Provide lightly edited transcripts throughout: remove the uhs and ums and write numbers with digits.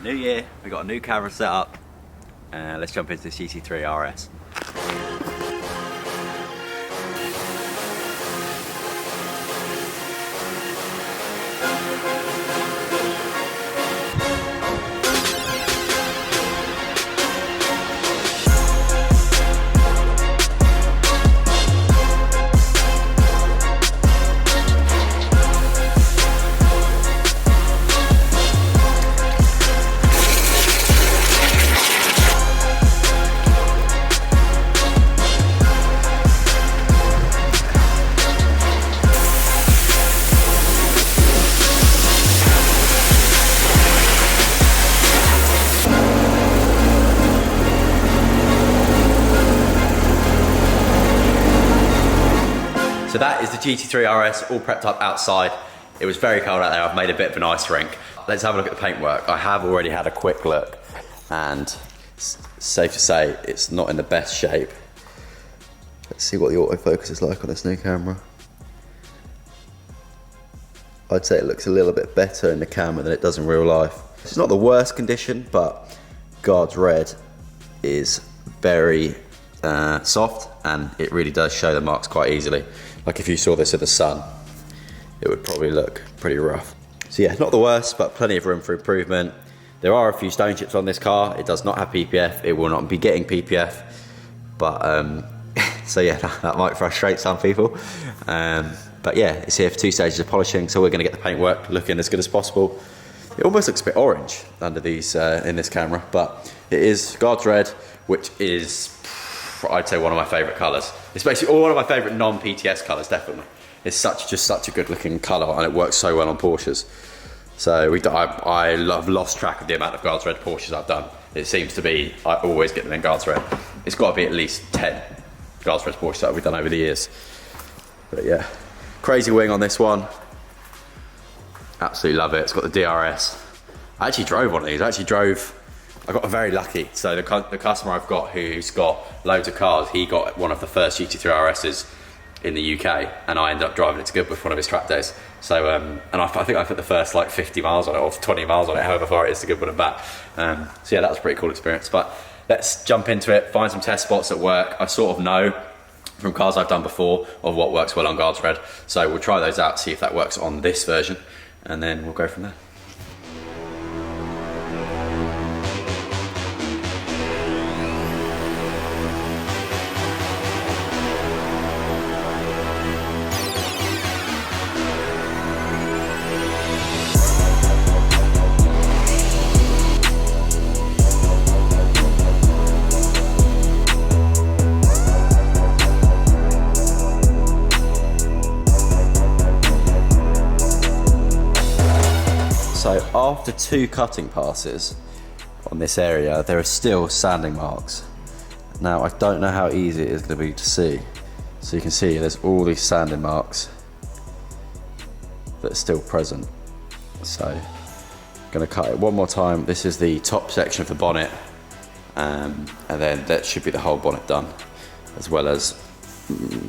New year, we got a new camera set up. Let's jump into this GT3 RS. So that is the GT3 RS all prepped up outside. It was very cold out there. I've made a bit of an ice rink. Let's have a look at the paintwork. I have already had a quick look and it's safe to say it's not in the best shape. Let's see what the autofocus is like on this new camera. I'd say it looks a little bit better in the camera than it does in real life. It's not the worst condition, but Guards Red is very soft and it really does show the marks quite easily. Like if you saw this in the sun, it would probably look pretty rough. So yeah, not the worst, but plenty of room for improvement. There are a few stone chips on this car. It does not have PPF. It will not be getting PPF, but so yeah, that might frustrate some people. But yeah, it's here for 2 stages of polishing, so we're gonna get the paintwork looking as good as possible. It almost looks a bit orange under these in this camera, but it is Guards Red, which is, I'd say, one of my favourite colours. It's basically one of my favourite non-PTS colours, definitely. It's just such a good looking colour and it works so well on Porsches. So I've lost track of the amount of Guards Red Porsches I've done. It seems to be, I always get them in Guards Red. It's got to be at least 10 Guards Red Porsches that we've done over the years. But yeah, crazy wing on this one. Absolutely love it. It's got the DRS. I actually drove one of these. I got very lucky. So the customer I've got who's got loads of cars, he got one of the first GT3 RSs in the UK, and I ended up driving it to Goodwood for one of his track days. So, and I think I put the first like 50 miles on it, or 20 miles on it, however far it is to Goodwood and back. So yeah, that was a pretty cool experience. But let's jump into it, find some test spots at work. I sort of know from cars I've done before of what works well on Guards Red. So we'll try those out, see if that works on this version, and then we'll go from there. So after 2 cutting passes on this area, there are still sanding marks. Now I don't know how easy it is going to be to see. So you can see there's all these sanding marks that are still present. So I'm going to cut it one more time. This is the top section of the bonnet, and then that should be the whole bonnet done, as well as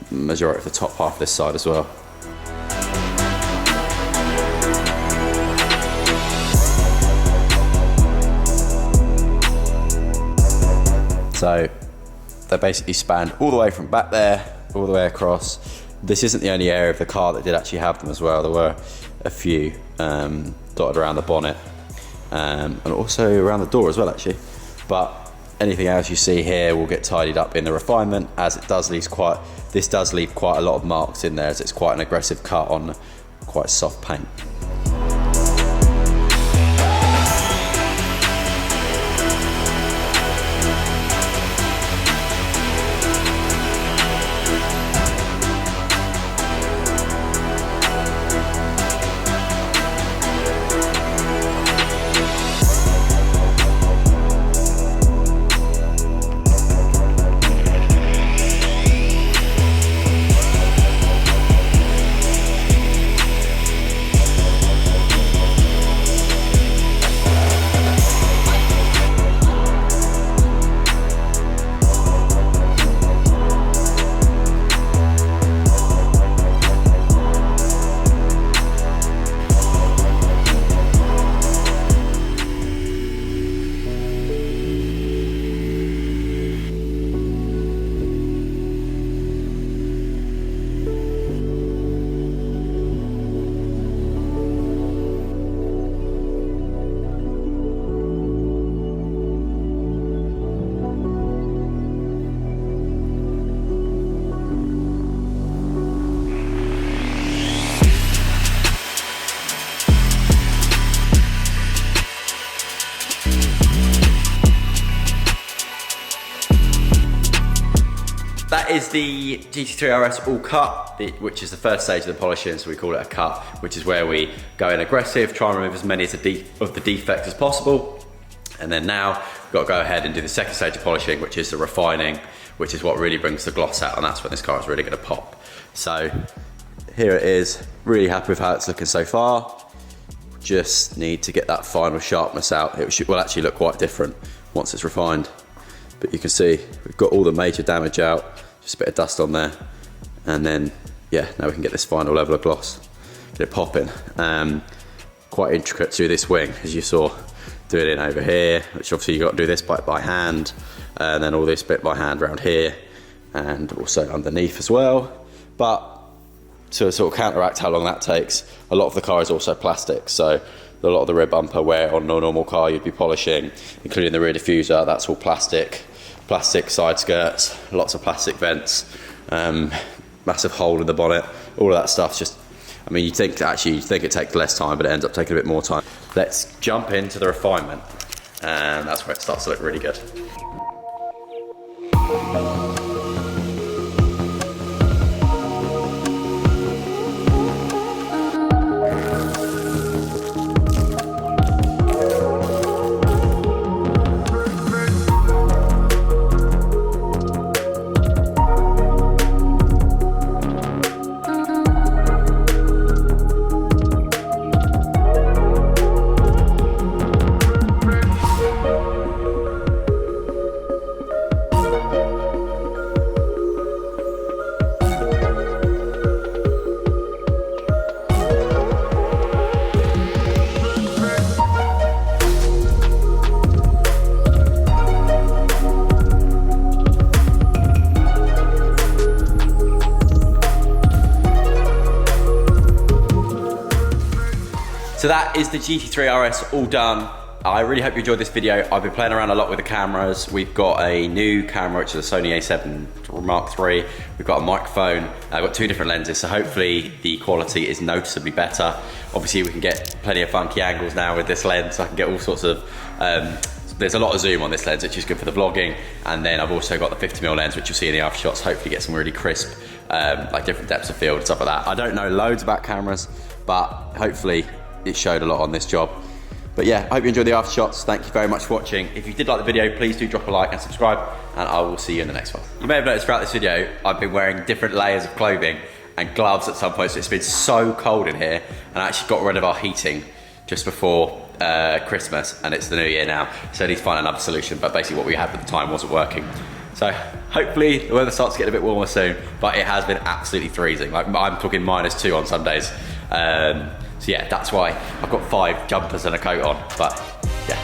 majority of the top half of this side as well. So they basically spanned all the way from back there, all the way across. This isn't the only area of the car that did actually have them as well. There were a few dotted around the bonnet and also around the door as well actually. But anything else you see here will get tidied up in the refinement, as it does leave this does leave quite a lot of marks in there, as it's quite an aggressive cut on quite soft paint. is the GT3 RS all cut, which is the first stage of the polishing, so we call it a cut, which is where we go in aggressive, try and remove as many of the defects as possible. And then now we've got to go ahead and do the second stage of polishing, which is the refining, which is what really brings the gloss out, and that's when this car is really going to pop. So here it is, really happy with how it's looking so far. Just need to get that final sharpness out. It will actually look quite different once it's refined. But you can see we've got all the major damage out, just a bit of dust on there. And then, yeah, now we can get this final level of gloss, get it popping. Quite intricate through this wing, as you saw, do it in over here, which obviously you've got to do this by hand, and then all this bit by hand around here, and also underneath as well. But to sort of counteract how long that takes, a lot of the car is also plastic, so a lot of the rear bumper where on a normal car you'd be polishing, including the rear diffuser, that's all plastic side skirts, lots of plastic vents, massive hole in the bonnet, all of that stuff. Just, I mean, you'd think it takes less time, but it ends up taking a bit more time. Let's jump into the refinement, and that's where it starts to look really good. So that is the GT3 RS all done. I really hope you enjoyed this video. I've been playing around a lot with the cameras. We've got a new camera, which is a Sony A7 Mark III. We've got a microphone. I've got 2 different lenses, so hopefully the quality is noticeably better. Obviously we can get plenty of funky angles now with this lens. So I can get all sorts of, there's a lot of zoom on this lens, which is good for the vlogging. And then I've also got the 50mm lens, which you'll see in the after shots. Hopefully get some really crisp, like different depths of field and stuff like that. I don't know loads about cameras, but hopefully it showed a lot on this job. But yeah, I hope you enjoyed the after shots. Thank you very much for watching. If you did like the video, please do drop a like and subscribe, and I will see you in the next one. You may have noticed throughout this video, I've been wearing different layers of clothing and gloves at some points. It's been so cold in here, and I actually got rid of our heating just before Christmas, and it's the new year now, so I need to find another solution, but basically what we had at the time wasn't working. So hopefully the weather starts to get a bit warmer soon, but it has been absolutely freezing. Like, I'm talking -2 on some days. So yeah, that's why I've got 5 jumpers and a coat on, but yeah.